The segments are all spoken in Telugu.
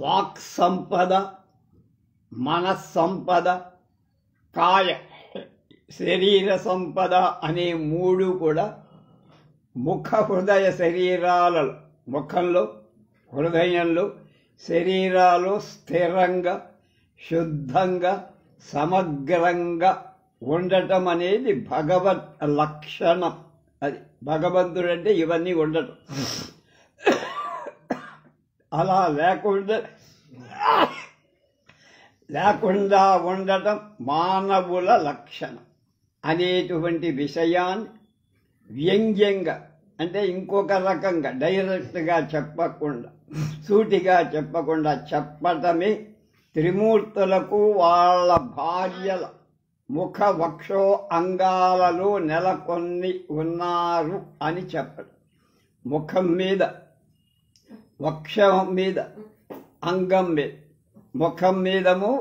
వాక్ సంపద, మనస్సంపద, కాయ శరీర సంపద అనే మూడు కూడా ముఖ హృదయ శరీరాలలో, ముఖంలో హృదయంలో శరీరాలు స్థిరంగా శుద్ధంగా సమగ్రంగా ఉండటం అనేది భగవత్ లక్షణం. అది భగవంతుడు అంటే ఇవన్నీ ఉండటం. అలా లేకుండా ఉండటం మానవుల లక్షణం అనేటువంటి విషయాన్ని వ్యంగ్యంగా, అంటే ఇంకొక రకంగా డైరెక్ట్గా చెప్పకుండా, సూటిగా చెప్పకుండా చెప్పటమే త్రిమూర్తులకు వాళ్ళ భార్యల ముఖ వక్షో అంగాలలో నెలకొని ఉన్నారు అని చెప్పడం. ముఖం మీద, వక్షం మీద, అంగం మీద, ముఖం మీదము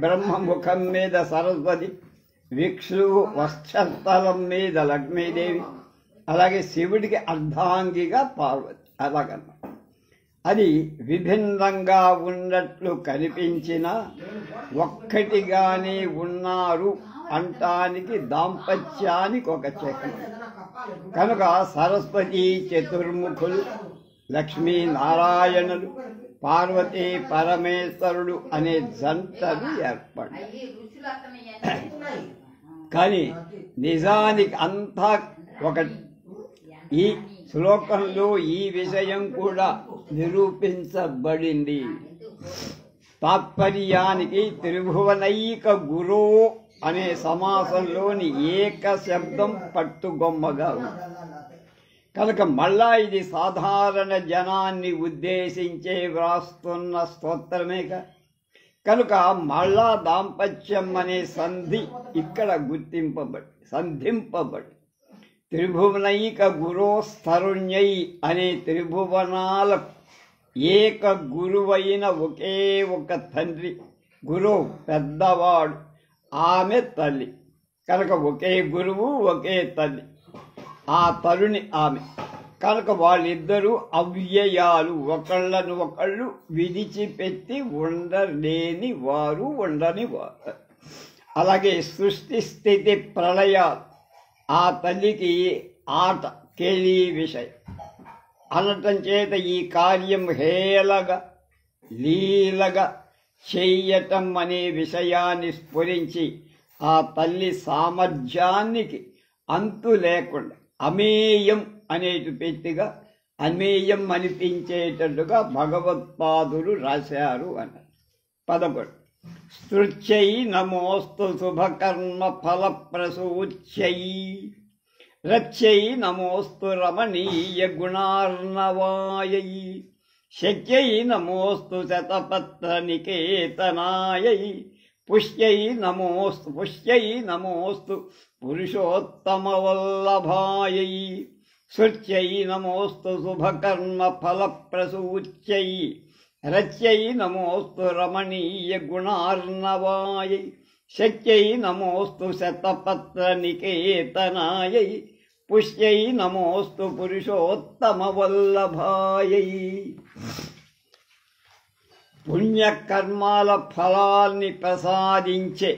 బ్రహ్మ, ముఖం మీద సరస్వతి, విష్ణువు వక్షస్థలం మీద లక్ష్మీదేవి, అలాగే శివుడికి అర్ధాంగిగా పార్వతి. అలాగన్నమాట. అది విభిన్నంగా ఉన్నట్లు కనిపించినా ఒక్కటిగానే ఉన్నారు అంటానికి దాంపత్యానికి ఒక చిహ్నం. కనుక సరస్వతి చతుర్ముఖులు, లక్ష్మీ నారాయణులు, పార్వతీ పరమేశ్వరుడు అనే జంటలు ఏర్పడ్డాయి. కానీ నిజానికి అంతా ఒకటి. ఈ శ్లోకంలో ఈ విషయం కూడా నిరూపించబడింది. తాత్పర్యానికి త్రిభువనైక గురో అనే సమాసంలోని ఏక శబ్దం పట్టుగొమ్మగా ఉంది. కనుక మళ్ళా ఇది సాధారణ జనాన్ని ఉద్దేశించే వ్రాస్తున్న స్తోత్రమేక. కనుక మళ్ళా దాంపత్యం అనే సంధి ఇక్కడ సంధింపబడి త్రిభువనైక గురోస్తరుణ్యై అనే త్రిభువనాలకు ఏక గురువైన ఒకే ఒక తండ్రి, గురువు పెద్దవాడు, ఆమె తల్లి. కనుక ఒకే గురువు, ఒకే తల్లి, ఆ తరుణి ఆమె. కనుక వాళ్ళిద్దరూ అవ్యయాలు, ఒకళ్ళను ఒకళ్ళు విడిచిపెట్టి ఉండలేని వారు, ఉండని వారు. అలాగే సృష్టి స్థితి ప్రళయాలు ఆ తల్లికి ఆట, కేళీ విషయం అనటం చేత ఈ కార్యం హేళగా లీలగా చెయ్యటం అనే విషయాన్ని స్ఫురించి ఆ తల్లి సామర్థ్యానికి అంతు లేకుండా అమేయం అనేటు పెట్టిగా అమేయం అనిపించేటట్టుగా భగవత్పాదులు రాశారు అన్నారు. 11 స్తృత్యై నమోస్తు శుభకర్మ ఫలప్రసూచ్యై, రచ్యై నమోస్తు రమణీయ గుణార్ణవాయై, శక్యై నమోస్తు శతపత్ర నికేతనాయై, పుష్యై నమోస్తు పురుషోత్తమ వల్లభాయై, శృత్యై నమోస్తు శుభకర్మ ఫలప్రసూచ్యై, రచ్యై నమోస్తు రమణీయ గుణార్ణవాయై, శక్యై నమోస్తు శతపత్ర నికేతనాయై, పుష్యై నమోస్తు పురుషోత్తమ వల్లభాయై. పుణ్యకర్మాల ఫలాన్ని ప్రసాదించే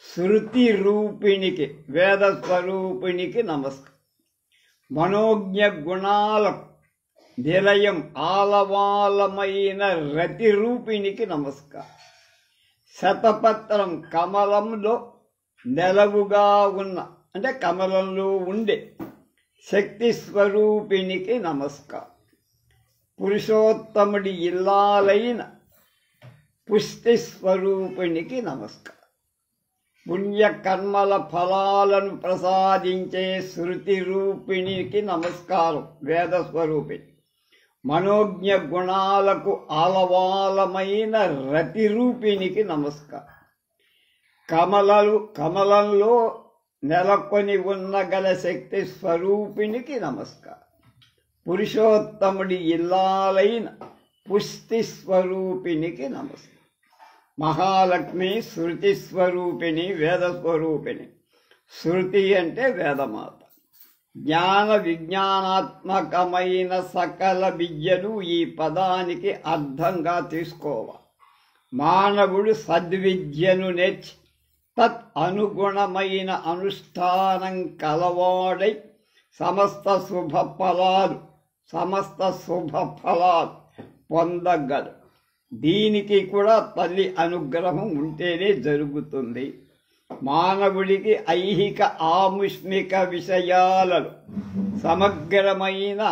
శృతి రూపిణికి, వేద స్వరూపిణికి నమస్కారం. మనోజ్ఞ గుణాలకు నిలయం ఆలవాలమైన రతి రూపిణికి నమస్కారం. శతపత్రం కమలంలో నెలవుగా ఉన్న, అంటే కమలంలో ఉండే శక్తి స్వరూపిణికి నమస్కారం. పురుషోత్తముడి ఇల్లాలైన పుష్టి స్వరూపిణికి నమస్కారం. పుణ్యకర్మల ఫలాలను ప్రసాదించే శృతి రూపిణికి నమస్కారం, వేద స్వరూపిణి. మనోజ్ఞ గుణాలకు ఆలవాలమైన రతి రూపిణికి నమస్కారం. కమలంలో నెలకొని ఉన్న గల శక్తి స్వరూపిణికి నమస్కారం. పురుషోత్తముడి ఇల్లాలైన పుష్టి స్వరూపిణికి నమస్కారం. మహాలక్ష్మి శృతి స్వరూపిణి, వేద స్వరూపిణి. శృతి అంటే వేదమాత, జ్ఞాన విజ్ఞానాత్మకమైన సకల విద్యలు ఈ పదానికి అర్థంగా తీసుకోవాలి. మానవుడు సద్విద్యను నేర్చి తత్ అనుగుణమైన అనుష్ఠానం కలవాడై సమస్త శుభ ఫలాలు పొందగలడు. దీనికి కూడా తల్లి అనుగ్రహం ఉంటేనే జరుగుతుంది. మానవుడికి ఐహిక ఆముష్మిక విషయాలలో సమగ్రమైన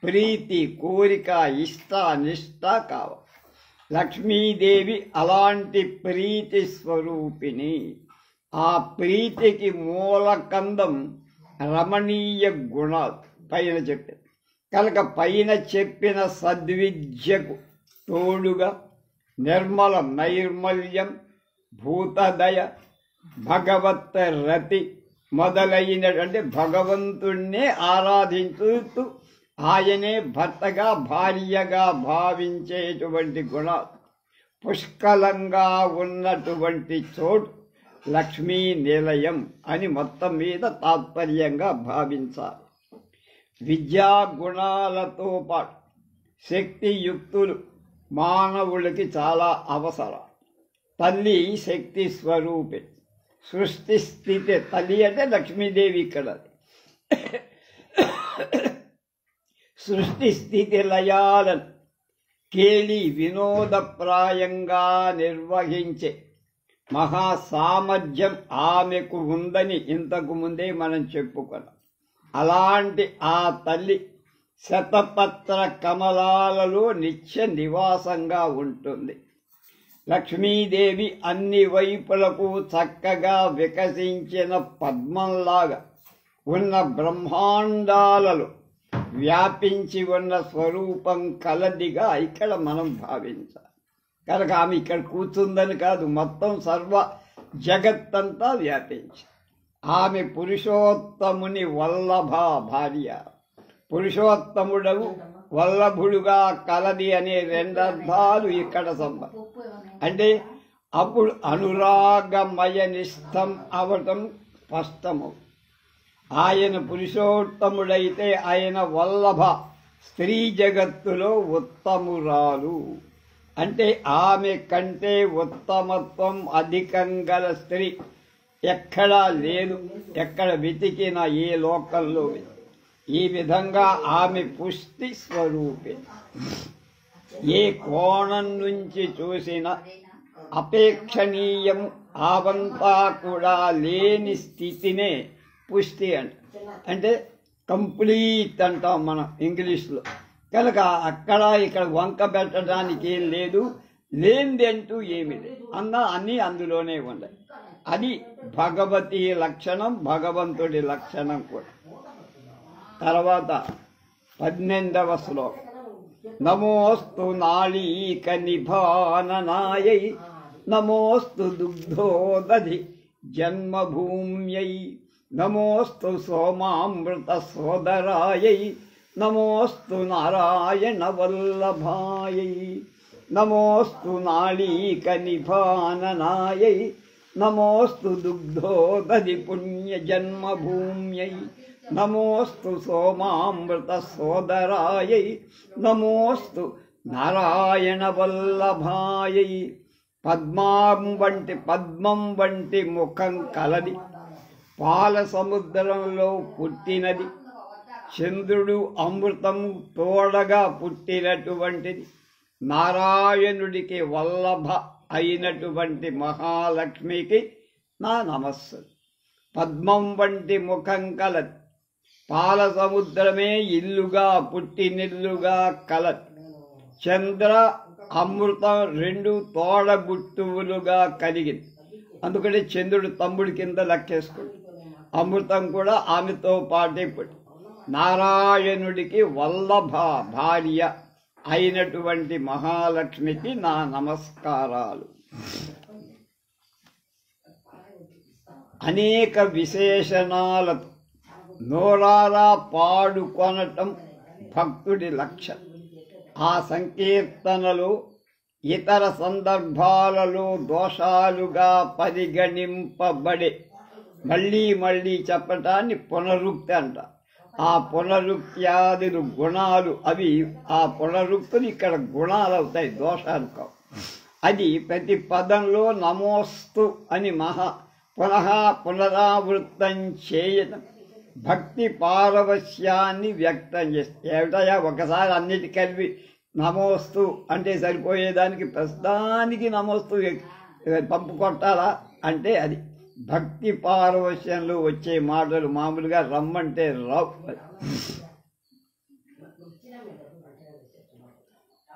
ప్రీతి, కోరిక, ఇష్ట, నిష్ట కావాలి. లక్ష్మీదేవి అలాంటి ప్రీతి స్వరూపిణి. ఆ ప్రీతికి మూలకందం రమణీయ గుణాలు పైన చెప్పారు కనుక పైన చెప్పిన సద్విద్యకు తోడుగా నిర్మల నైర్మల్యం, భూతదయ, భగవత్ రతి మొదలైనటువంటి భగవంతుణ్ణే ఆరాధించుతూ ఆయనే భర్తగా భార్యగా భావించేటువంటి గుణాలు పుష్కలంగా ఉన్నటువంటి చోటు లక్ష్మీ నిలయం అని మొత్తం మీద తాత్పర్యంగా భావించాలి. విద్యా గుణాలతో పాటు శక్తియుక్తులు మానవులకి చాలా అవసరం. తల్లి శక్తి స్వరూపి. సృష్టి స్థితి తల్లి అంటే లక్ష్మీదేవి ఇక్కడ. సృష్టి స్థితి లయాలను కేలి వినోదప్రాయంగా నిర్వహించే మహాసామర్థ్యం ఆమెకు ఉందని ఇంతకు ముందే మనం చెప్పుకున్నాం. అలాంటి ఆ తల్లి శతపత్ర కమలాలలో నిత్య నివాసంగా ఉంటుంది. లక్ష్మీదేవి అన్ని వైపులకు చక్కగా వికసించిన పద్మంలాగా ఉన్న బ్రహ్మాండాలలో వ్యాపించి ఉన్న స్వరూపం కలదిగా ఇక్కడ మనం భావించాలి. కనుక ఆమె ఇక్కడ కూర్చుందని కాదు, మొత్తం సర్వ జగత్తంతా వ్యాపించి. ఆమె పురుషోత్తముని వల్లభ భార్య. పురుషోత్తముడవు వల్లభుడుగా కలది అనే రెండర్థాలు ఇక్కడ సంబంధం. అంటే అప్పుడు అనురాగమయ నిష్టం అవటం స్పష్టము. ఆయన పురుషోత్తముడైతే ఆయన వల్లభ స్త్రీ జగత్తులో ఉత్తమురాలు. అంటే ఆమె కంటే ఉత్తమత్వం అధికం గల స్త్రీ ఎక్కడా లేదు, ఎక్కడ వెతికినా ఏ లోకంలో. ఈ విధంగా ఆమె పుష్టి స్వరూపి. ఏ కోణం నుంచి చూసినా అపేక్షణీయం అవంతా కూడా లేని స్థితినే పుష్టి అంటే కంప్లీట్ అంటాం మనం ఇంగ్లీష్లో. కనుక అక్కడ ఇక్కడ వంక పెట్టడానికి ఏం లేదు, లేనిది అంటూ ఏమి లేదు, అన్నీ అందులోనే ఉన్నాయి. అది భగవతి లక్షణం, భగవంతుడి లక్షణం కూడా. తర్వాత 18వ శ్లోకం. నమోస్తు నాళీక నిభాననాయై నమోస్తు దుగ్ధోదధి జన్మభూమ్యై నమోస్తు సోమామృత సోదరాయై నమోస్తు నారాయణ వల్లభాయై నమోస్తు నాళీక నిభాననాయై నమోస్తు దుగ్ధోదధి పుణ్య జన్మభూమ్యై నమోస్తు సోమామృత సోదరాయై నమోస్తు నారాయణ వల్లభాయై. పద్మం వంటి ముఖం కలది, పాల సముద్రంలో పుట్టినది, చంద్రుడు అమృతం తోడగా పుట్టినటువంటిది, నారాయణుడికి వల్లభ అయినటువంటి మహాలక్ష్మికి నా నమస్సు. పద్మం వంటి ముఖం కలది, పాల సముద్రమే ఇల్లుగా పుట్టినిల్లుగా కలది, చంద్ర అమృతం రెండు తోడబుట్టువులుగా కలిగింది. అందుకని చంద్రుడు తమ్ముడి కింద లెక్కేసుకుంది. అమృతం కూడా ఆమెతో పాటే పుట్టి. నారాయణుడికి వల్లభ భార్య అయినటువంటి మహాలక్ష్మికి నా నమస్కారాలు. అనేక విశేషణాలతో నోరారా పాడుకొనటం భక్తుడి లక్ష్యం. ఆ సంకీర్తనలు ఇతర సందర్భాలలో దోషాలుగా పరిగణింపబడే మళ్ళీ మళ్ళీ చెప్పటాన్ని పునరుక్తి అంట. ఆ పునరుక్త్యాదులు గుణాలు, అవి ఆ పునరుక్తులు ఇక్కడ గుణాలు అవుతాయి, దోషాలు కావు. అది ప్రతి పదంలో నమోస్తు అని పునః పునరావృత్తం చేయడం భక్తి పారవశ్యాన్ని వ్యక్తం చేస్తుంది. ఏమిటయా ఒకసారి అన్నిటి కలిపి నమోస్తు అంటే సరిపోయేదానికి ప్రస్తుతానికి నమోస్తు పంపు కొట్టాలా అంటే అది భక్తి పారవశ్యంలో వచ్చే మాటలు. మామూలుగా రమ్మంటే రావు.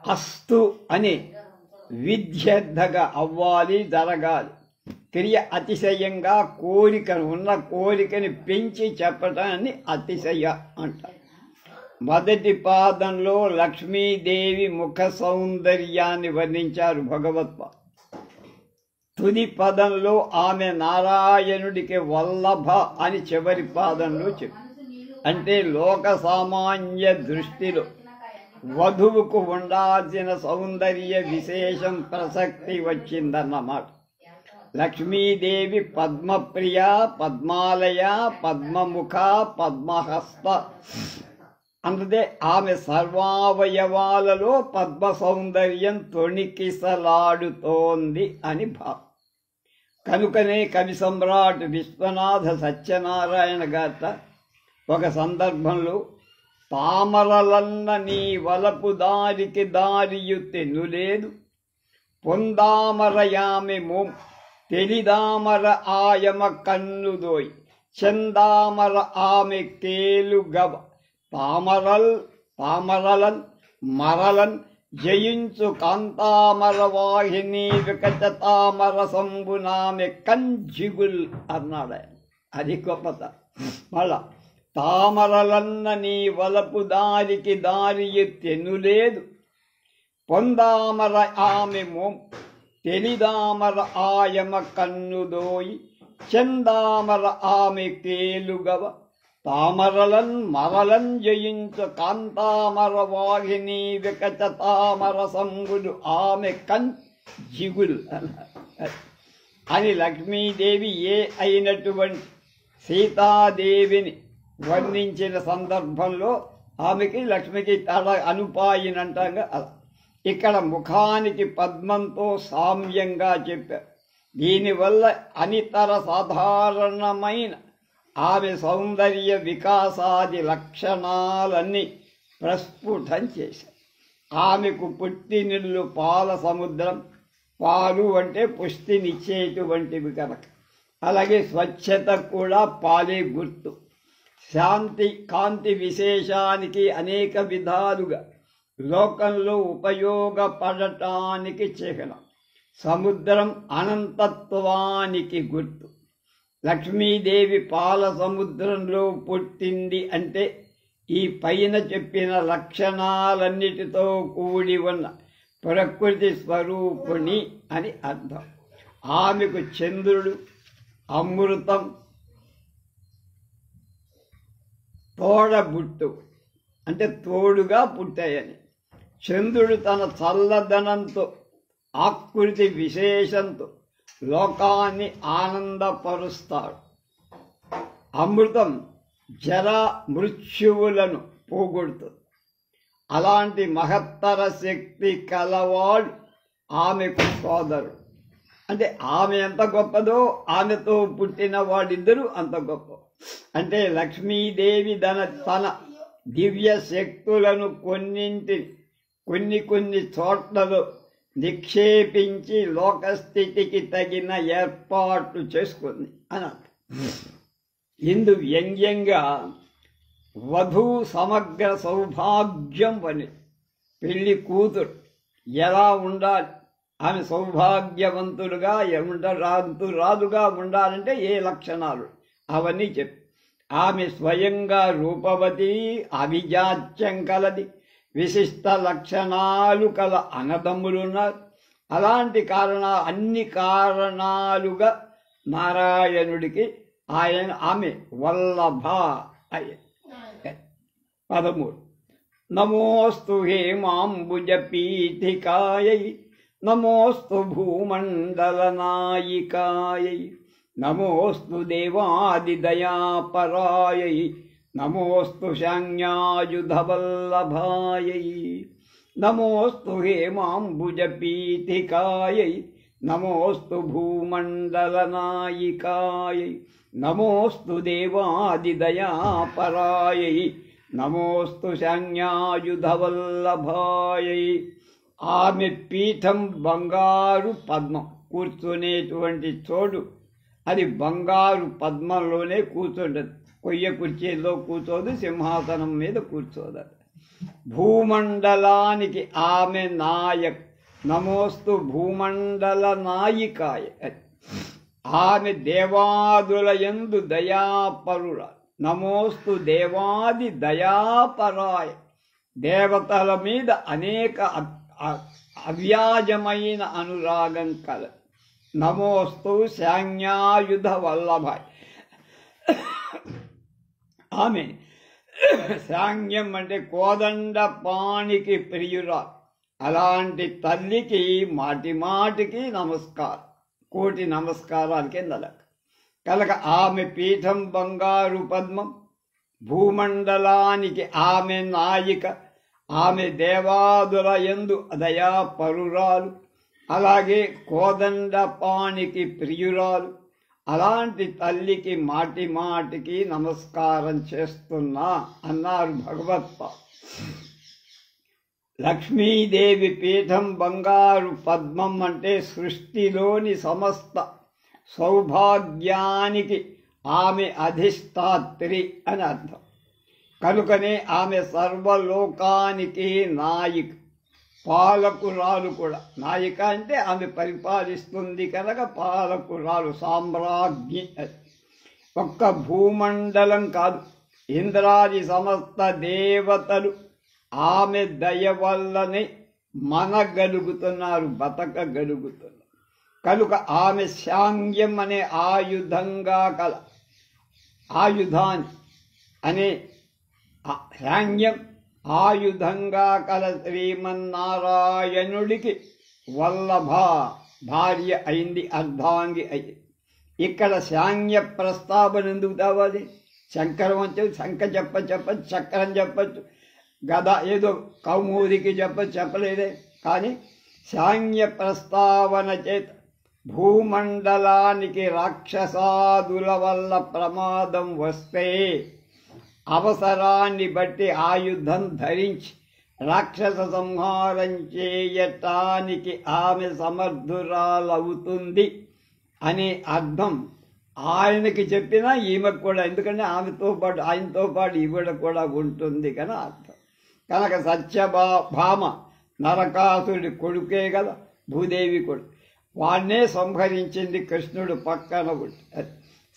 అస్తు అని విద్యర్థగా అవ్వాలి, జరగాలి. క్రియ అతిశయంగా ఉన్న కోరికని పెంచి చెప్పటాన్ని అతిశయ అంటారు. మొదటి పాదంలో లక్ష్మీదేవి ముఖ సౌందర్యాన్ని వర్ణించారు భగవత్పాద. తుది పదంలో ఆమె నారాయణుడికి వల్లభ అని చివరి పాదంలో చెప్పి, అంటే లోక సామాన్య దృష్టిలో వధువుకు ఉండాల్సిన సౌందర్య విశేషం ప్రసక్తి వచ్చిందన్నమాట. లక్ష్మీదేవి పద్మప్రియ, పద్మాలయ, పద్మముఖ, పద్మహస్త. అందుకే ఆమె సర్వావయవాలలో పద్మ సౌందర్యం తొణికిసలాడుతోంది అని భావం. కనుకనే కవి సమ్రాట్ విశ్వనాథ సత్యనారాయణ గాత ఒక సందర్భంలో తామరలన్న నీ వలపు దారికి దారియు తెన్నులేదు, పొందామరయామె మోం తెలిదామర ఆయమ కన్నుదోయ్, చందామర ఆమె కేలుగవ, తామరలన్ మరలన్ జయించు కాంతామర వాహిని వికట తామర సంబునామె కంజిగుల్ అన్నాడు ఆయన. అది గొప్పత. మళ్ళా తామరలన్న నీ వలపు దారికి దారి తెన్నులేదు, పొందామర ఆమె మోం తెలిదామర ఆయమ కన్నుదోయి, చందామర ఆమె కేలుగవ, తామరలన్ మరలన్ జయించు కాంతామర వాహిని వికట తామర సంగులు ఆమె జిగుల్ అని లక్ష్మీదేవి అయినటువంటి సీతాదేవిని వర్ణించిన సందర్భంలో ఆమెకి లక్ష్మికి తల అనుపాయినంటంగా అలా. ఇక్కడ ముఖానికి పద్మంతో సామ్యంగా చెప్పారు. దీనివల్ల అనితర సాధారణమైన ఆమె సౌందర్య వికాసాది లక్షణాలన్నీ ప్రస్ఫుటం చేశారు. ఆమెకు పుట్టినిల్లు పాల సముద్రం. పాలు అంటే పుష్టినిచ్చేటువంటివి కనుక. అలాగే స్వచ్ఛత కూడా పాలే గుర్తు. శాంతి కాంతి విశేషానికి అనేక విధాలుగా లోకంలో ఉపయోగపడటానికి చిహ్నం. సముద్రం అనంతత్వానికి గుర్తు. లక్ష్మీదేవి పాల సముద్రంలో పుట్టింది అంటే ఈ పైన చెప్పిన లక్షణాలన్నిటితో కూడి ఉన్న ప్రకృతి స్వరూపుణి అని అర్థం. ఆమెకు చంద్రుడు, అమృతం తోడబుట్టు అంటే తోడుగా పుట్టాయని. చంద్రుడు తన చల్లదనంతో, ఆకృతి విశేషంతో లోకాన్ని ఆనందపరుస్తాడు. అమృతం జర మృత్యువులను పోగొడుతుంది. అలాంటి మహత్తర శక్తి కలవాడు ఆమెకు సోదరుడు. అంటే ఆమె ఎంత గొప్పదో ఆమెతో పుట్టిన వాడిద్దరూ అంత గొప్ప. అంటే లక్ష్మీదేవి తన దివ్య శక్తులను కొన్ని చోట్లలో నిక్షేపించి లోకస్థితికి తగిన ఏర్పాట్లు చేసుకుంది అన్నట్టు. ఇందు వ్యంగ్యంగా వధూ సమగ్ర సౌభాగ్యం అని పెళ్లి కూతురు ఎలా ఉండాలి, ఆమె సౌభాగ్యవంతులుగా రాదుగా ఉండాలంటే ఏ లక్షణాలు అవన్నీ చెప్పి, ఆమె స్వయంగా రూపవతి, అభిజాత్యం కలది, విశిష్ట లక్షణాలు కల అన్నదమ్ములున్నారు. అలాంటి అన్ని కారణాలుగా నారాయణుడికి ఆమె వల్లభ అయ్యే. 13 నమోస్తు హేమాంబుజ పీఠికాయై, నమోస్తు భూమండల నాయికాయై, నమోస్తు దేవాదిదయాపరాయై, నమోస్తు శాంజ్ఞాయుధవల్లభాయై నమోస్తు హేమాంబుజపీఠికాయై నమోస్తు భూమండలనాయికాయై నమోస్తు దేవాదిదయాపరాయై నమోస్తు శాంజ్ఞాయుధవల్లభాయై. ఆమె పీఠం బంగారు పద్మం, కూర్చునేటువంటి చోటు అది బంగారు పద్మంలోనే కూర్చుంటుంది. కొయ్య కుర్చీలో కూర్చోదు, సింహాసనం మీద కూర్చోదు. భూమండలానికి ఆమె నాయక్. నమోస్తు భూమండల నాయికాయ. ఆమె దేవాదుల యందు దయాపరుల. నమోస్తు దేవాది దయాపరాయ. దేవతల మీద అనేక అవ్యాజమైన అనురాగం కల. నమోస్తు శాంజ్ఞాయుధ వల్లభాయ్. ఆమె శాంగ్యం అంటే కోదండ పాణికి ప్రియురా. అలాంటి తల్లికి మాటి మాటికి నమస్కారం, కోటి నమస్కారాలు కిందలకు కలక. ఆమె పీఠం బంగారు పద్మం, భూమండలానికి ఆమె నాయిక. ఆమె దేవాదుల యందు దయాపరురాలు, అలాగే కోదండపాణికి ప్రియురాలు. అలాంటి తల్లికి మాటి మాటికి నమస్కారం చేస్తున్నా అన్నారు భగవత్పాల్. లక్ష్మీదేవి పీఠం బంగారు పద్మం అంటే సృష్టిలోని సమస్త సౌభాగ్యానికి ఆమె అధిష్టాత్రి అని అర్థం. కనుకనే ఆమె సర్వలోకానికి నాయిక, పాలకురాలు కూడా. నాయిక అంటే ఆమె పరిపాలిస్తుంది కనుక పాలకురాలు, సామ్రాజ్ఞి. ఒక్క భూమండలం కాదు, ఇంద్రాది సమస్త దేవతలు ఆమె దయ వల్లనే మనగలుగుతున్నారు, బతకగలుగుతున్నారు. కనుక ఆమె శాంగ్యం అనే ఆయుధంగా కల, ఆయుధాన్ని అనే శాంగ్యం ఆయుధంగా కల శ్రీమన్నారాయణుడికి వల్లభ భార్య అయింది, అర్ధాంగి అయింది. ఇక్కడ శాంగ్య ప్రస్తావన ఎందుకు కావాలి? శంకరం అంటే శంఖ చెప్పచ్చు, చక్రం చెప్పచ్చు, గద ఏదో కౌమూదికి చెప్పలేదే. కానీ శాంగ్య ప్రస్తావన చేత భూమండలానికి రాక్షసాదుల వల్ల ప్రమాదం వస్తే అవసరాన్ని బట్టి ఆయుధం ధరించి రాక్షస సంహారం చేయటానికి ఆమె సమర్థురాలవుతుంది అనే అర్థం ఆయనకి చెప్పినా ఈమెకు కూడా. ఎందుకంటే ఆమెతో పాటు, ఆయనతో పాటు ఈవిడ కూడా ఉంటుంది కానీ అర్థం. కనుక సత్యభామ నరకాసుడి కొడుకే కదా, భూదేవి కూడా. వాణ్ణే సంహరించింది కృష్ణుడు పక్కన ఉండి.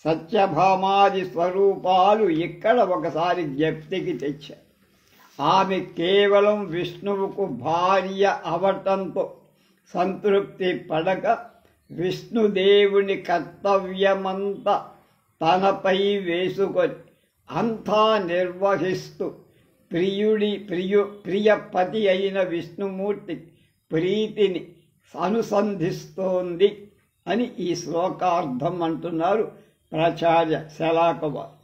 సత్యభామాది స్వరూపాలు ఇక్కడ ఒకసారి జ్ఞప్తికి తెచ్చారు. ఆమె కేవలం విష్ణువుకు భార్య అవటంతో సంతృప్తి పడక విష్ణుదేవుని కర్తవ్యమంతా తనపై వేసుకొని అంతా నిర్వహిస్తూ ప్రియపతి అయిన విష్ణుమూర్తి ప్రీతిని అనుసంధిస్తోంది అని ఈ శ్లోకార్థం అంటున్నారు ప్రాచార్య శలాకవారు.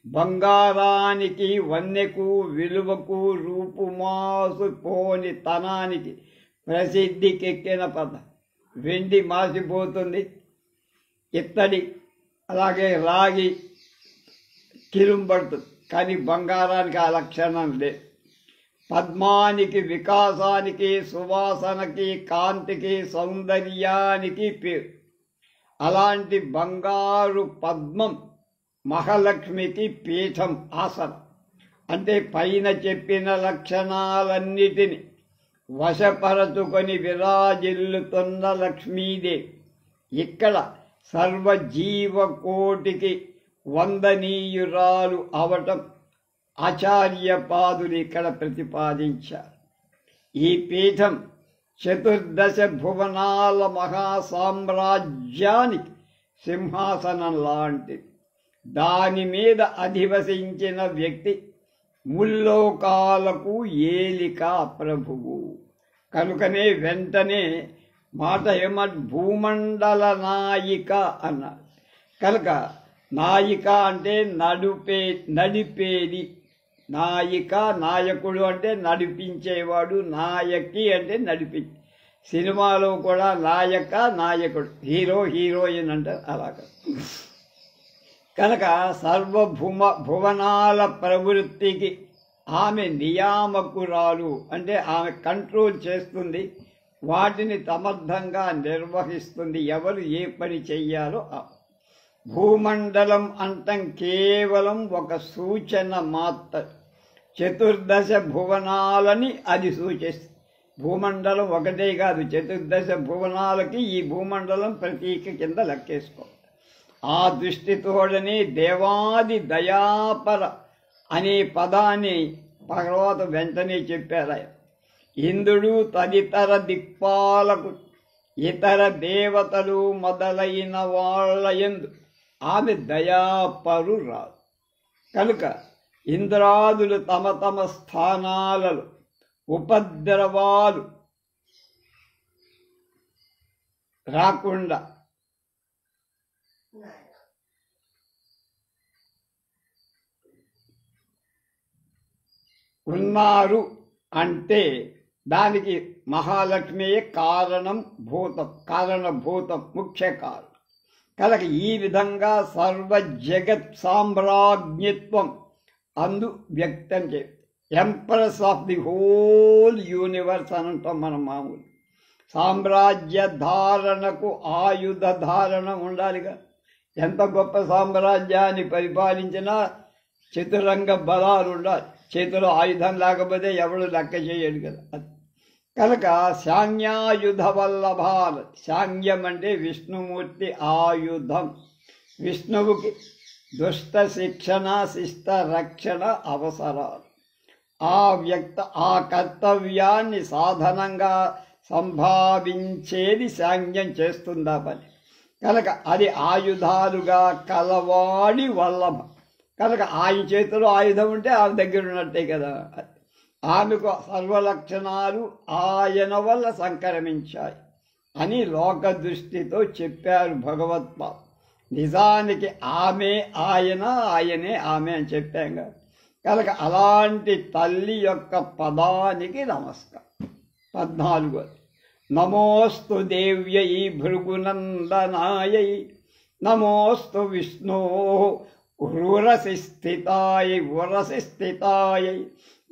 బంగారానికి, వన్నెకు, విలువకు, రూపుమాసు పోని తనానికి ప్రసిద్ధికెక్కిన పదం. వెండి మాసిపోతుంది, ఇత్తడి అలాగే రాగి కిలుంబడుతుంది, కానీ బంగారానికి ఆ లక్షణం లేదు. పద్మానికి వికాసానికి, సువాసనకి, కాంతికి, సౌందర్యానికి పేరు. అలాంటి బంగారు పద్మం మహాలక్ష్మికి పీఠం, ఆసనం. అంటే పైన చెప్పిన లక్షణాలన్నిటిని వశపరచుకొని విరాజిల్లుతున్న లక్ష్మీదేవి ఇక్కడ సర్వజీవకోటికి వందనీయురాలు అవటం ఆచార్యపాదులు ఇక్కడ ప్రతిపాదించారు. ఈ పీఠం చతుర్దశ భువనాల మహాసామ్రాజ్యానికి సింహాసనం లాంటిది. దాని మీద అధివసించిన వ్యక్తి ముల్లోకాలకు ఏలిక ప్రభువు. కనుకనే వెంటనే మాట భూమండల నాయిక అన్నారు. కనుక నాయిక అంటే నడిపేది. నాయిక నాయకుడు అంటే నడిపించేవాడు, నాయకి అంటే సినిమాలో కూడా నాయక నాయకుడు, హీరో హీరోయిన్ అంటారు అలాగా. కనుక భువనాల ప్రవృత్తికి ఆమె నియామకురాలు, అంటే ఆమె కంట్రోల్ చేస్తుంది, వాటిని సమర్థంగా నిర్వహిస్తుంది. ఎవరు ఏ పని చెయ్యాలో భూమండలం అంటం కేవలం ఒక సూచన మాత్రం. చతుర్దశ భువనాలని అది సూచిస్తుంది. భూమండలం ఒకటే కాదు, చతుర్దశ భువనాలకి ఈ భూమండలం ప్రతీక కింద లెక్కేసుకో. ఆ దృష్టితోడని దేవాది దయాపర అనే పదాన్ని తర్వాత వెంటనే చెప్పారు. ఇంద్రుడు తదితర దిక్పాలకు ఇతర దేవతలు మొదలైన వాళ్ళయందు ఆమె దయాపరురాలు. కనుక ఇంద్రాదులు తమ తమ స్థానాలలో ఉపద్రవాలు రాకుండా ఉన్నారు అంటే దానికి మహాలక్ష్మియే కారణభూతం, ముఖ్య కారణం. కనుక ఈ విధంగా సర్వ జగత్ సామ్రాజ్ఞత్వం అందు వ్యక్తం చేస్తుంది. Empress of the whole universe అని అంటాం మనం మామూలు. సామ్రాజ్య ధారణకు ఆయుధ ధారణ ఉండాలిగా. ఎంత గొప్ప సామ్రాజ్యాన్ని పరిపాలించినా చతురంగ బలాలు ఉండాలి. చేతిలో ఆయుధం లేకపోతే ఎవడు లెక్క చేయడు కదా. కనుక శాన్యాయుధ వల్లభాలు, శాన్యం అంటే విష్ణుమూర్తి ఆయుధం. విష్ణువుకి దుష్ట శిక్షణ శిష్ట రక్షణ అవసరాలు. ఆ కర్తవ్యాన్ని సాధనంగా సంభావించేది శాన్యం చేస్తుందా పని. కనుక అది ఆయుధాలుగా కలవాడి వల్లభ. కనుక ఆయన చేతిలో ఆయుధం ఉంటే ఆమె దగ్గర ఉన్నట్టే కదా. ఆమెకు సర్వలక్షణాలు ఆయన వల్ల సంక్రమించాయి అని లోక దృష్టితో చెప్పారు భగవత్పాద. నిజానికి ఆమె ఆయన, ఆయనే ఆమె అని చెప్పాం కదా. కనుక అలాంటి తల్లి యొక్క పదానికి నమస్కారం. 14. నమోస్తు దేవ్యై భృగునందనాయై నమోస్తు విష్ణో ఉరసి స్థితాయై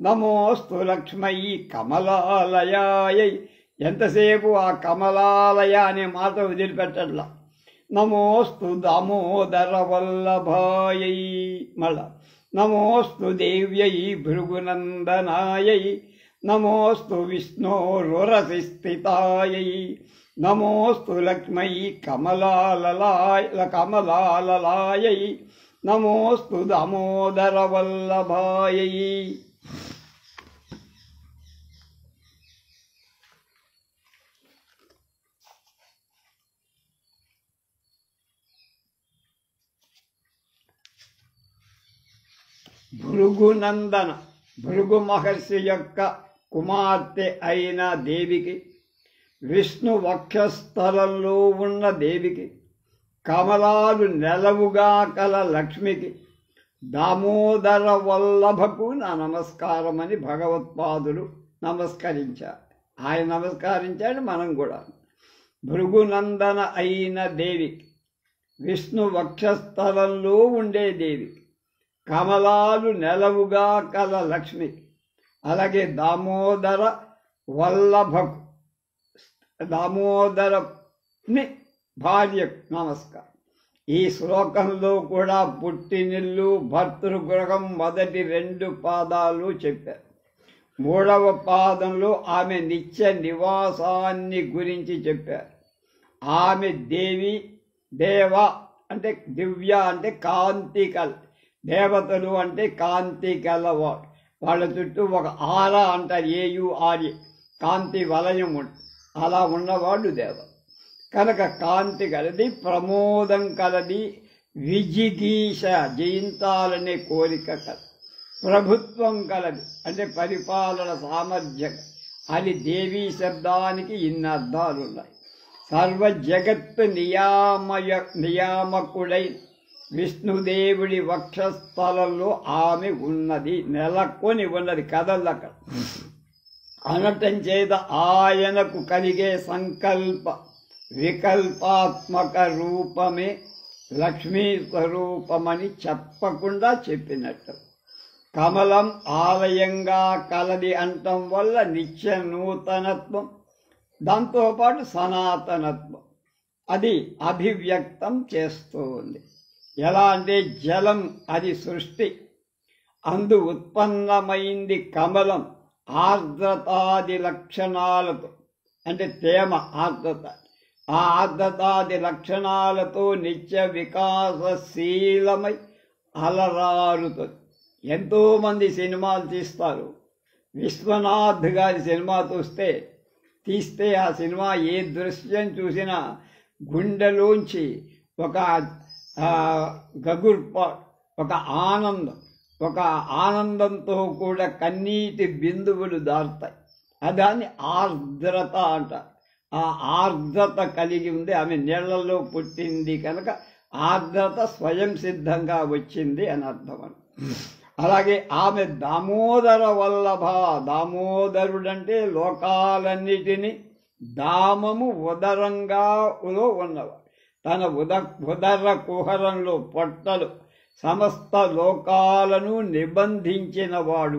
నమోస్తు లక్ష్మై కమలాలయాయై. ఎంతసేపు ఆ కమలాలయ అనే మాట వదిలిపెట్టట్లా. నమోస్తు దామోదర వల్లభాయై. మళ్ళా నమోస్తు దేవ్యై భృగునందనాయై నమోస్తు విష్ణోరురసి స్థితాయై నమోస్తు లక్ష్మై కమలాలయాయై నమోస్తు దామోదర వల్లభాయై. భృగునందన, భృగు మహర్షి యొక్క కుమార్తె అయిన దేవికి, విష్ణు వక్షస్థలంలో ఉన్న దేవికి, కమలాలు నెలవుగా కల లక్ష్మికి, దామోదర వల్లభకు నా నమస్కారం అని భగవత్పాదులు నమస్కరించారు. ఆయన నమస్కరించాడు, మనం కూడా. భృగునందన అయిన దేవికి, విష్ణు వక్షస్థలంలో ఉండే దేవికి, కమలాలు నెలవుగా కల లక్ష్మికి, అలాగే దామోదర వల్లభకు, దామోదరని భార్యకు నమస్కారం. ఈ శ్లోకంలో కూడా పుట్టినిల్లు, భర్తృగృహం మొదటి 2 పాదాలు చెప్పారు. 3వ పాదంలో ఆమె నిత్య నివాసాన్ని గురించి చెప్పారు. ఆమె దేవ అంటే దివ్య అంటే కాంతి కల, దేవతలు అంటే కాంతి కలవాడు. వాళ్ళ చుట్టూ ఒక ఆరా అంటారు, AURA, కాంతి వలయం ఉంటుంది. అలా ఉన్నవాడు దేవత. కనుక కాంతి కలది, ప్రమోదం కలది, విజిగీష జయించాలనే కోరిక కలది, ప్రభుత్వం కలది అంటే పరిపాలన సామర్థ్యం. అది దేవీ శబ్దానికి ఇన్ని అర్థాలు ఉన్నాయి. సర్వ జగత్తు నియామకుడై విష్ణుదేవుడి వక్షస్థలంలో ఆమె ఉన్నది, నెలకొని ఉన్నది, కదలు అక్కడ. అనటం చేత ఆయనకు కలిగే సంకల్ప వికల్పాత్మక రూపమే లక్ష్మీ స్వరూపమని చెప్పకుండా చెప్పినట్టు. కమలం ఆలయంగా కలది అంటం వల్ల నిత్య నూతనత్వం, దాంతోపాటు సనాతనత్వం అది అభివ్యక్తం చేస్తూ ఉంది. ఎలా అంటే జలం అది సృష్టి, అందు ఉత్పన్నమైంది కమలం ఆర్ద్రతాది లక్షణాలతో, అంటే తేమ ఆర్ద్రత, ఆ ఆర్ద్రతాది లక్షణాలతో నిత్య వికాసశీలమై అలరారుతుంది. ఎంతోమంది సినిమాలు తీస్తారు. విశ్వనాథ్ గారి సినిమా తీస్తే ఆ సినిమా ఏ దృశ్యం చూసినా గుండెలోంచి ఒక గగుర్ప, ఒక ఆనందంతో కూడా కన్నీటి బిందువులు దారుతాయి. దాన్ని ఆర్ద్రత అంటారు. ఆ ఆర్ద్రత కలిగి ఉంది. ఆమె నీళ్లలో పుట్టింది కనుక ఆర్ద్రత స్వయం సిద్ధంగా వచ్చింది అని అర్థం. అలాగే ఆమె దామోదర వల్లభ, దామోదరుడంటే లోకాలన్నిటినీ దామము ఉదరంగా ఉన్నవాడు. తన ఉదర కుహరంలో పొట్టలు సమస్త లోకాలను బంధించినవాడు,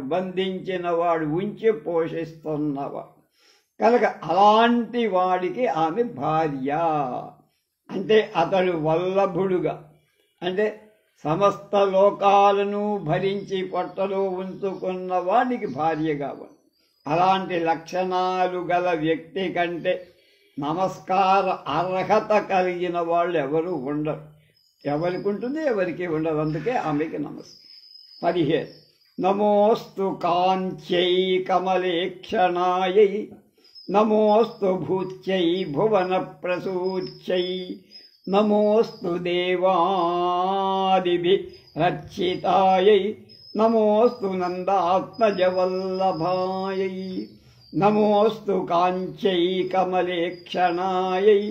ఉంచి పోషిస్తున్నవాడు కనుక అలాంటి వాడికి ఆమె భార్య. అంటే అతడు వల్లభుడుగా, అంటే సమస్త లోకాలను భరించి పొట్టలో ఉంచుకున్న వాడికి భార్య కావాలి. అలాంటి లక్షణాలు గల వ్యక్తి కంటే నమస్కార అర్హత కలిగిన వాళ్ళు ఎవరు ఉండరు. ఎవరికి ఉంటుంది, ఎవరికి ఉండదు. అందుకే ఆమెకి నమస్తే. 15 నమోస్తు కాంత్యై కమలేక్షణాయై, నమోస్తు భూత్యై భువన ప్రసూత్యై, నమోస్తు దేవాదిభి రచితాయై, నమోస్తు నందాత్మజవల్లభాయై, నమోస్తు కాంత్యై కమలేక్షణాయై,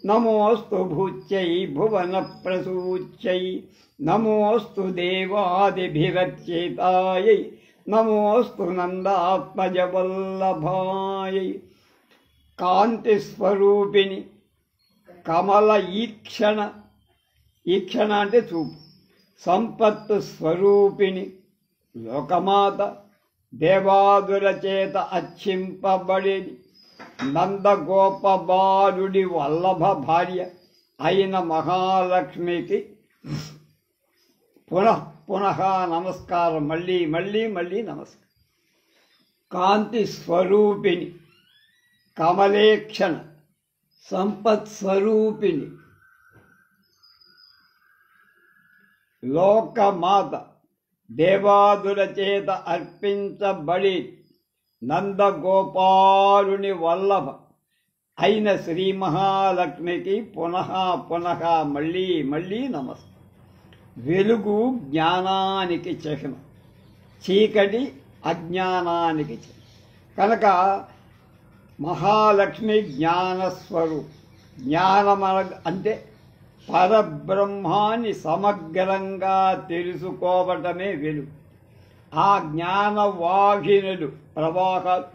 నమోస్తు భూత్యై భువన ప్రసూత్యై, నమోస్తు దేవాదిభిరచితాయై, నమోస్తు నందాత్మజవల్లభాయై. కాంతి స్వరూపిణి, కమల ఈక్షణ అంటే చూపు, సంపత్తు స్వరూపిణి, లోకమాత, దేవాదుల చేత అర్చింపబడేది, నందగోపబాలుడి వల్లభ భార్య అయిన మహాలక్ష్మికి పునః నమస్కారం. మళ్ళీ నమస్కారం. కాంతి స్వరూపిణి, కమలేక్షణ, సంపత్ స్వరూపిణి, లోకమాత, దేవాదుల చేత అర్పించబడి నందగోపాలుని వల్లభ అయిన శ్రీ మహాలక్ష్మికి పునః మళ్ళీ నమస్కారం. వెలుగు జ్ఞానానికి చిహ్నం, చీకటి అజ్ఞానానికి చిహ్నం కనుక మహాలక్ష్మి జ్ఞానస్వరూపం. జ్ఞానం అంటే పరబ్రహ్మాన్ని సమగ్రంగా తెలుసుకోవటమే వెలుగు. ఆ జ్ఞానవాహినులు ప్రవాహాలు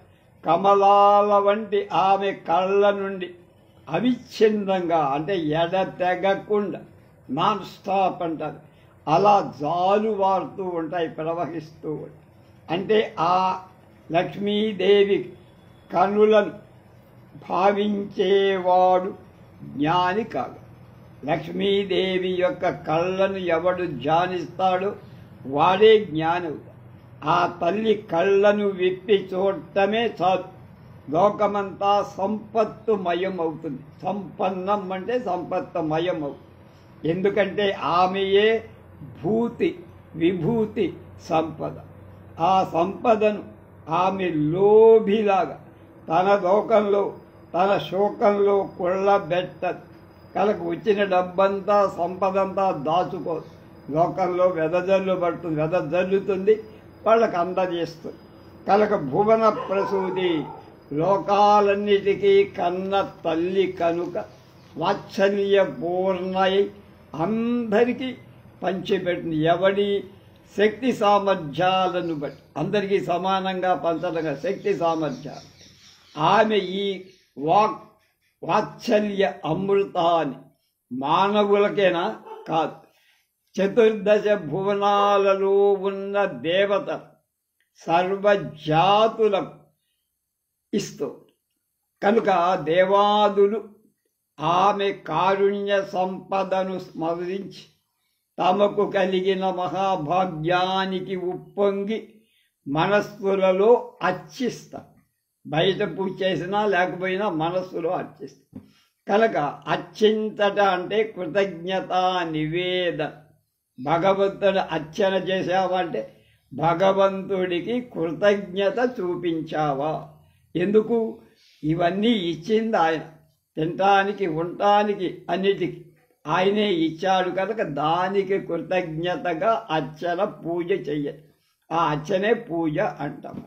కమలాల వంటి ఆమె కళ్ళ నుండి అవిచ్ఛిన్నంగా, అంటే ఎడతెగకుండా, నాన్ స్టాప్ అంటారు, అలా జాలువారుతూ ఉంటాయి, ప్రవహిస్తూ ఉంటాయి. అంటే ఆ లక్ష్మీదేవి కనులను భావించేవాడు జ్ఞాని కాదు. లక్ష్మీదేవి యొక్క కళ్ళను ఎవడు ధ్యానిస్తాడో వాడే జ్ఞాని. ఆ తల్లి కళ్ళను విప్పి చూడటమే చాలు, లోకమంతా సంపత్తుమయం అవుతుంది. సంపన్నం అంటే సంపత్తుమయం అవుతుంది. ఎందుకంటే ఆమెయే భూతి, విభూతి, సంపద. ఆ సంపదను ఆమె లోభిలాగా తన లోకంలో, తన శోకంలో కొళ్ళబెట్టదు. కనుక వచ్చిన డబ్బంతా, సంపదంతా దాచుకోదు. లోకంలో వెదజల్లుతుంది, వాళ్ళకు అందజేస్తుంది. కనుక భువన ప్రసూతి, లోకాలన్నిటికీ కన్న తల్లి కనుక వాత్సల్య పూర్ణై అందరికీ పంచిపెట్టింది. ఎవడి శక్తి సామర్థ్యాలను బట్టి, అందరికీ సమానంగా పంచడంగా శక్తి సామర్థ్యాలు. ఆమె ఈ వాత్సల్య అమృతాన్ని మానవులకేనా కాదు, చతుర్దశ భువనాలలో ఉన్న దేవత సర్వజాతులకు ఇస్తూ, కనుక దేవాదులు ఆమె కారుణ్య సంపదను స్మరించి తమకు కలిగిన మహాభాగ్యానికి ఉప్పొంగి మనస్సులలో అర్చిస్తారు. బయట పూజ చేసినా లేకపోయినా మనస్సులో అర్చిస్తారు. కనుక అర్చించట అంటే కృతజ్ఞత నివేదన. భగవంతుడు అర్చన చేశావంటే భగవంతుడికి కృతజ్ఞత చూపించావా. ఎందుకు? ఇవన్నీ ఇచ్చింది ఆయన, తినటానికి ఉండటానికి అన్నిటికీ ఆయనే ఇచ్చాడు కనుక దానికి కృతజ్ఞతగా అర్చన పూజ చెయ్యాలి. ఆ అర్చనే పూజ అంటాం.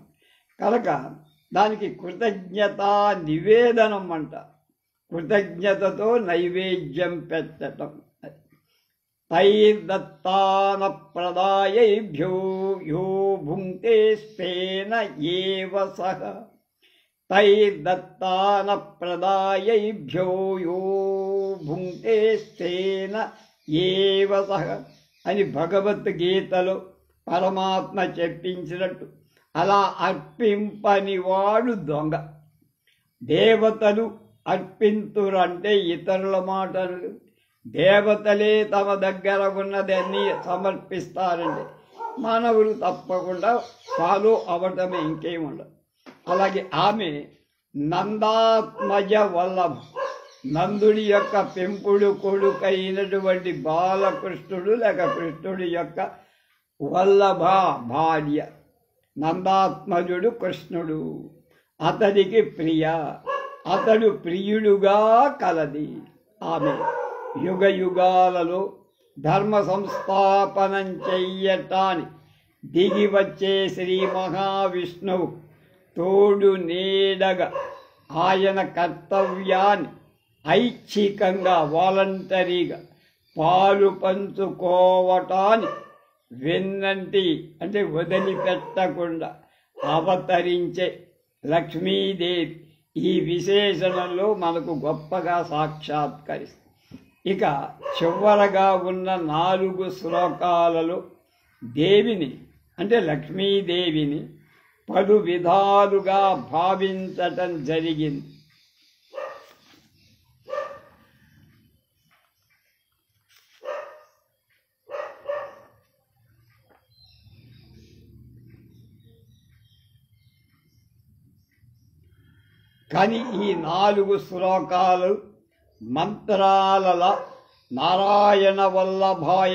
కనుక దానికి కృతజ్ఞత నివేదనం అంట. కృతజ్ఞతతో నైవేద్యం పెట్టడం. తైర్దత్తాన ప్రదాయేభ్యో యో భుంక్తే స్వేన ఏవ సహ. తైర్దత్తాన ప్రదాయేభ్యో యో భుంక్తే స్వేన ఏవ సహ అని భగవద్గీతలో పరమాత్మ చెప్పించినట్టు అలా అర్పింపనివాడు దొంగ. దేవతలు అర్పింతురంటే ఇతరుల మాటలు. దేవతలే తమ దగ్గర ఉన్నదన్నీ సమర్పిస్తారండి. మానవులు తప్పకుండా ఫాలో అవటమే, ఇంకేముండదు. అలాగే ఆమె నందాత్మజ వల్లభ, నందుడి యొక్క పెంపుడు కొడుకైనటువంటి బాలకృష్ణుడు లేక కృష్ణుడి యొక్క వల్లభ భార్య. నందాత్మజుడు కృష్ణుడు, అతడికి ప్రియ, అతడు ప్రియుడుగా కలది ఆమె. యుగ యుగాలలో ధర్మ సంస్థాపనం చెయ్యటానికి దిగి వచ్చే శ్రీ మహావిష్ణువు తోడు నీడగా ఆయన కర్తవ్యాన్ని ఐచ్ఛికంగా వాలంటరీగా పాలు పంచుకోవటాన్ని వెన్నంటి అంటే వదిలిపెట్టకుండా అవతరించే లక్ష్మీదేవి ఈ విశేషణంలో మనకు గొప్పగా సాక్షాత్కరిస్తుంది. ఇక చివరగా ఉన్న 4 శ్లోకాలలో దేవిని అంటే లక్ష్మీదేవిని పలు విధాలుగా భావించటం జరిగింది. కానీ ఈ 4 శ్లోకాలు మంత్రాల నారాయణ వల్లభాయ,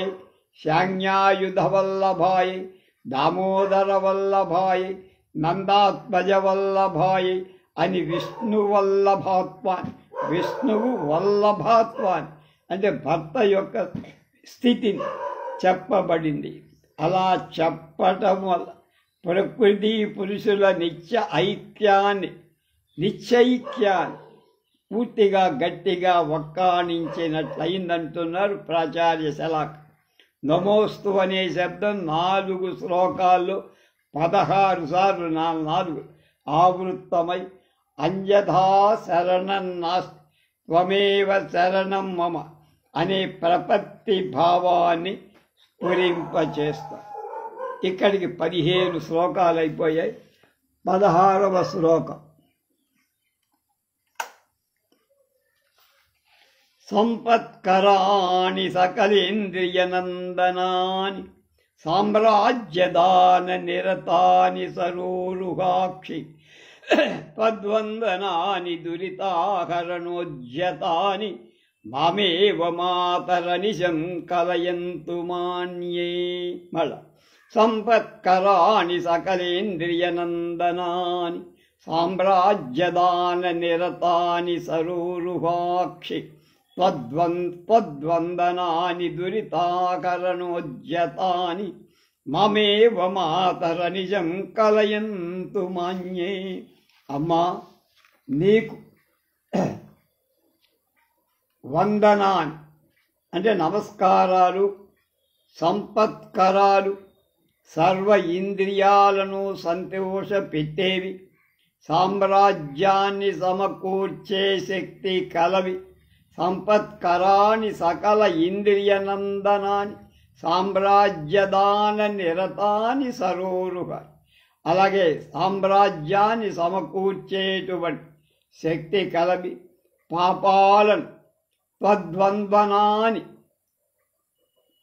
శాంజ్ఞాయుధ వల్లభాయ, దామోదర వల్లభాయ, నందాత్మజ వల్లభాయ అని విష్ణు వల్లభాత్వాన్ని, విష్ణువు వల్లభాత్వాన్ని అంటే భర్త యొక్క స్థితిని చెప్పబడింది. అలా చెప్పటం వల్ల ప్రకృతి పురుషుల నిత్యైక్యాన్ని పూర్తిగా గట్టిగా వక్కాణించినట్లయిందంటున్నారు ప్రాచార్య శలాక. నమోస్తు అనే శబ్దం 4 శ్లోకాల్లో 16 సార్లు 4 ఆవృత్తమై అన్యథా శరణం నాస్తి త్వమేవ శరణం మమ అనే ప్రపత్తి భావాన్ని స్ఫురింపచేస్తా. ఇక్కడికి 15 శ్లోకాలు అయిపోయాయి. 16వ శ్లోకం. సంపత్కరాణి సకలేంద్రియనందనాని సామ్రాజ్యదాన నిరతాని సరోరుహాక్షి త్వద్వందనాని దురితాహరణోజ్యతాని మామేవ మాతరనిశం కలయంతు మాన్యే. మళ్ళ సంపత్కరాణి సకలేంద్రియనందనాని సామ్రాజ్యదాన నిరతాని సరోరుహాక్షి త్వద్వందనాని దురితాకరణోజ్యతాని మమేవ మాతర నిజం కలయంతు మాన్యే. అమ్మా, నీకు వందనాన్ని అంటే నమస్కారాలు సంపత్కరాలు, సర్వ ఇంద్రియాలను సంతోషపెట్టేవి, సామ్రాజ్యాన్ని సమకూర్చే శక్తి కలవి, సంపత్కరాని సకల ఇంద్రియనందనాని, సామ్రాజ్యదాన నిరతాని సరోరుహ. అలాగే సామ్రాజ్యాన్ని సమకూర్చేటువంటి శక్తి కలవి, పాపాలను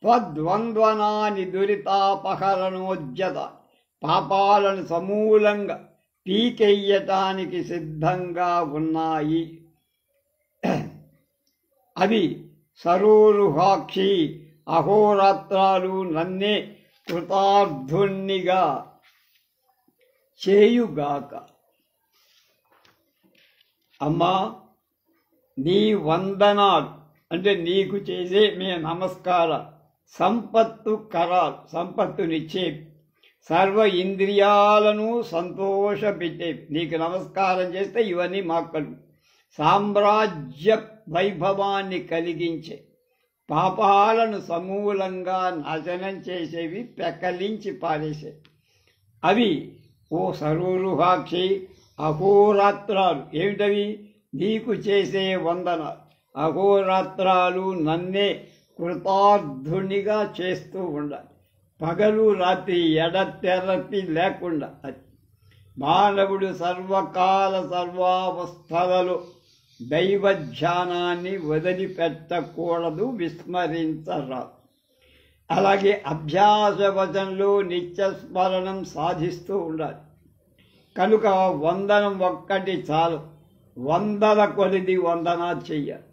త్వద్వంద్వనాని దురితాపహరణోజ్జత, పాపాలను సమూలంగా పీకెయ్యటానికి సిద్ధంగా ఉన్నాయి. అవి సరోరుహాక్షి, అహోరాత్రాలు నన్నే కృతార్థుణ్ణిగా చేయుగాక. అమ్మా, నీ వందనాలు అంటే నీకు చేసే మీ నమస్కారాలు, సంపత్తు కరాలు, సంపత్తునిచ్చే, సర్వ ఇంద్రియాలను సంతోషపెట్టే, నీకు నమస్కారం చేస్తే ఇవన్నీ మాకు సామ్రాజ్య వైభవాన్ని కలిగించే, పాపాలను సమూలంగా నాశనం చేసేవి, పెకలించి పారేసేవి. అవి ఓ సరోరుహాక్షి, అహోరాత్రాలు. ఏమిటవి? నీకు చేసే వందనాలు. అహోరాత్రాలు నన్నే కృతార్థునిగా చేస్తూ ఉండాలి. పగలు రాత్రి ఎడతెరపి లేకుండా. మానవుడు సర్వకాల సర్వావస్థలలో దైవ ధ్యానాన్ని వదిలిపెట్టకూడదు, విస్మరించరాదు. అలాగే అభ్యాస వచనంలో నిత్యస్మరణం సాధిస్తూ ఉండాలి. కనుక వందనం ఒక్కటి చాలు, వందల కొలిది వందనా చెయ్యాలి.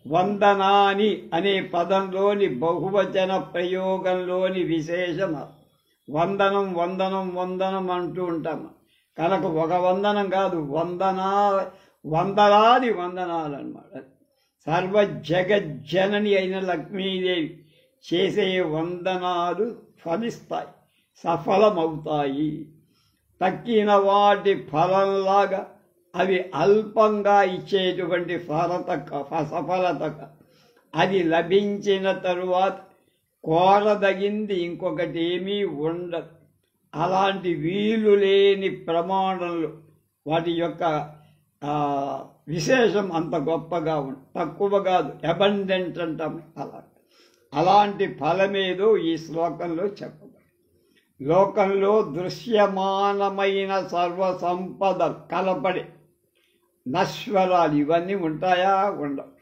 వందనాని అనే పదంలోని బహువచన ప్రయోగంలోని విశేషం వందనం వందనం వందనం అంటూ ఉంటాము. కనుక ఒక వందనం కాదు, వందలాది వందనాలు అన్నమాట. సర్వ జగజ్జనని అయిన లక్ష్మీదేవి చేసే వందనాలు ఫలిస్తాయి, సఫలమవుతాయి. తక్కిన వాటి ఫలంలాగా అవి అల్పంగా ఇచ్చేటువంటి సఫలత, అది లభించిన తరువాత కోరదగింది ఇంకొకటి ఏమీ ఉండదు. అలాంటి వీలు లేని ప్రమాణంలో వాటి యొక్క విశేషం అంత గొప్పగా ఉంటుంది, తక్కువ కాదు, అబండెంట్ అంటాం. అలాంటి ఫలమేదో ఈ శ్లోకంలో చెప్పబడింది. లోకంలో దృశ్యమానమైన సర్వ సంపద కలపడి నశ్వరాలు ఇవన్నీ ఉంటాయా? ఉండవు.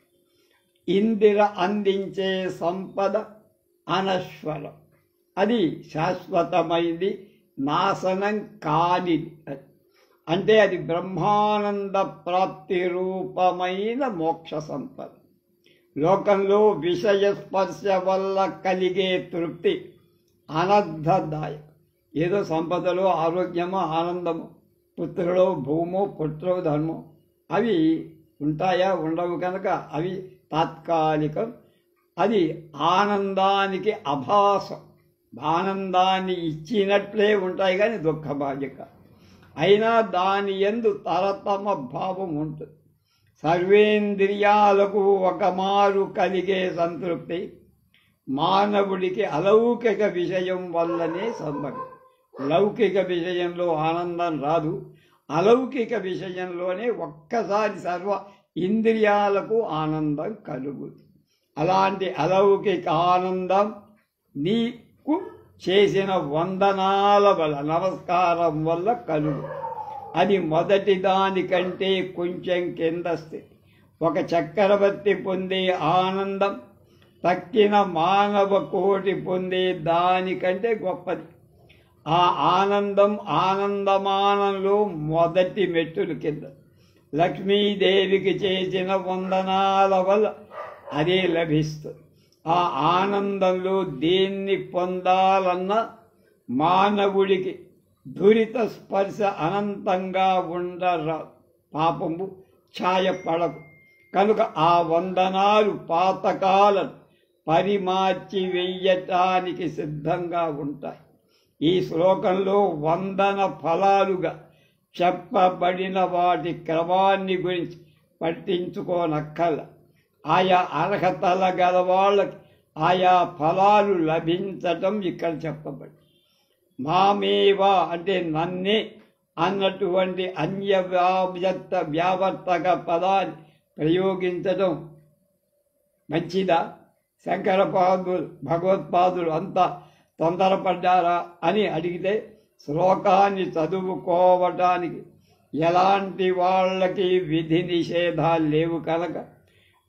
ఇందిర అందించే సంపద అనశ్వరం, అది శాశ్వతమైంది, నాశనం కానిది. అంటే అది బ్రహ్మానంద ప్రాప్తి రూపమైన మోక్ష సంపద. లోకంలో విషయ స్పర్శ వల్ల కలిగే తృప్తి అనర్థదాయకం. ఏదో సంపదలో ఆరోగ్యమో ఆనందమో, పుత్రులో భూమో పుత్రో ధర్మో, అవి ఉంటాయా? ఉండవు. కనుక అవి తాత్కాలికం. అది ఆనందానికి అభాసం, ఆనందాన్ని ఇచ్చినట్లే ఉంటాయి కానీ దుఃఖభాజక. అయినా దాని యందు తరతమ భావం ఉంటుంది. సర్వేంద్రియాలకు ఒకమారు కలిగే సంతృప్తి మానవుడికి అలౌకిక విషయం వల్లనే సంభవం. లౌకిక విషయంలో ఆనందం రాదు, అలౌకిక విషయంలోనే ఒక్కసారి సర్వ ఇంద్రియాలకు ఆనందం కలుగుతుంది. అలాంటి అలౌకిక ఆనందం నీకు చేసిన వందనాల వల్ల, నమస్కారం వల్ల కలుగు. అది మొదటి దానికంటే కొంచెం కింద స్థితి. ఒక చక్రవర్తి పొందే ఆనందం తక్కిన మానవ కోటి పొందే దానికంటే గొప్పది. ఆ ఆనందం ఆనందమానంలో మొదటి మెట్టులు కింద. లక్ష్మీదేవికి చేసిన వందనాల వల్ల అదే లభిస్తుంది. ఆ ఆనందంలో దేన్ని పొందాలన్నా మానవుడికి దురిత స్పర్శ అనంతంగా ఉండరా, పాపము ఛాయ పడదు. కనుక ఆ వందనాలు పాతకాలను పరిమార్చి వెయ్యటానికి సిద్ధంగా ఉంటాయి. ఈ శ్లోకంలో వందన ఫలాలుగా చెప్పబడిన వాటి క్రమాన్ని గురించి పట్టించుకోనక్కల. ఆయా అర్హతల గల వాళ్ళకి ఆయా ఫలాలు లభించటం ఇక్కడ చెప్పబడి. మామేవా అంటే నన్నే అన్నటువంటి వ్యావర్తక పదాన్ని ప్రయోగించడం మంచిదా? భగవత్పాదులు అంతా తొందరపడ్డారా అని అడిగితే శ్లోకాన్ని చదువుకోవటానికి ఎలాంటి వాళ్ళకి విధి నిషేధాలు లేవు కనుక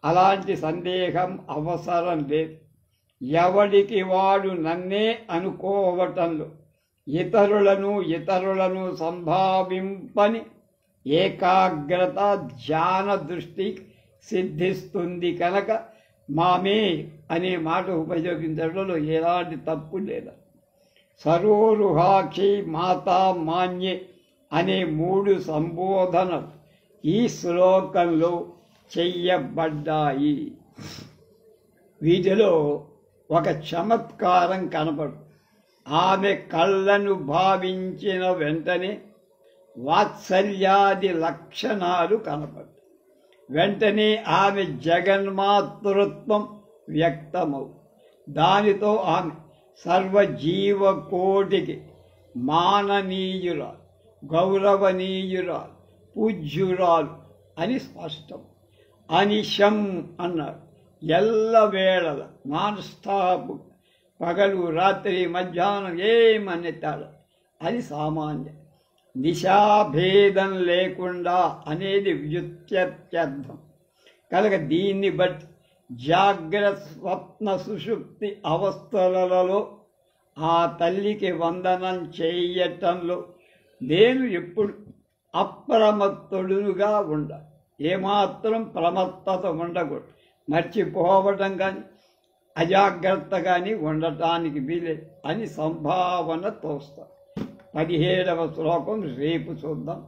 అలాంటి సందేహం అవసరం లేదు. ఎవడికి వాడు నన్నే అనుకోవటంలో ఇతరులను సంభావింపని ఏకాగ్రత ధ్యాన దృష్టి సిద్ధిస్తుంది కనుక మామే అనే మాట ఉపయోగించడంలో ఎలాంటి తప్పు లేదు. సరోరుహాక్షి మాతా మాన్యే అనే 3 సంబోధనలు ఈ శ్లోకంలో చెయ్యబడ్డాయి. వీటిలో ఒక చమత్కారం కనపడు. ఆమె కళ్ళను భావించిన వెంటనే వాత్సల్యాది లక్షణాలు కనపడు. వెంటనే ఆమె జగన్మాతృత్వం వ్యక్తమవు. దానితో ఆమె సర్వజీవకోటికి మాననీయురాలు, గౌరవనీయురాలు, పూజ్యురాలు అని స్పష్టం. అనిశం అన్నారు. ఎల్లవేళల నాన్ స్టాప్, పగలు రాత్రి మధ్యాహ్నం ఏమన్నెత్తాడు అది సామాన్యం. నిశాభేదం లేకుండా అనేది వ్యుత్యర్థం కనుక దీన్ని బట్టి జాగ్రత్త స్వప్న సుషుప్తి అవస్థలలో ఆ తల్లికి వందనం చేయటంలో నేను ఎప్పుడు అప్రమత్తుడుగా ఉండాలి. ఏమాత్రం ప్రమత్తత ఉండకూడదు. మర్చిపోవటం కానీ అజాగ్రత్త కానీ ఉండటానికి వీలేదు అని సంభావన తోస్తారు. 17వ శ్లోకం రేపు చూద్దాం.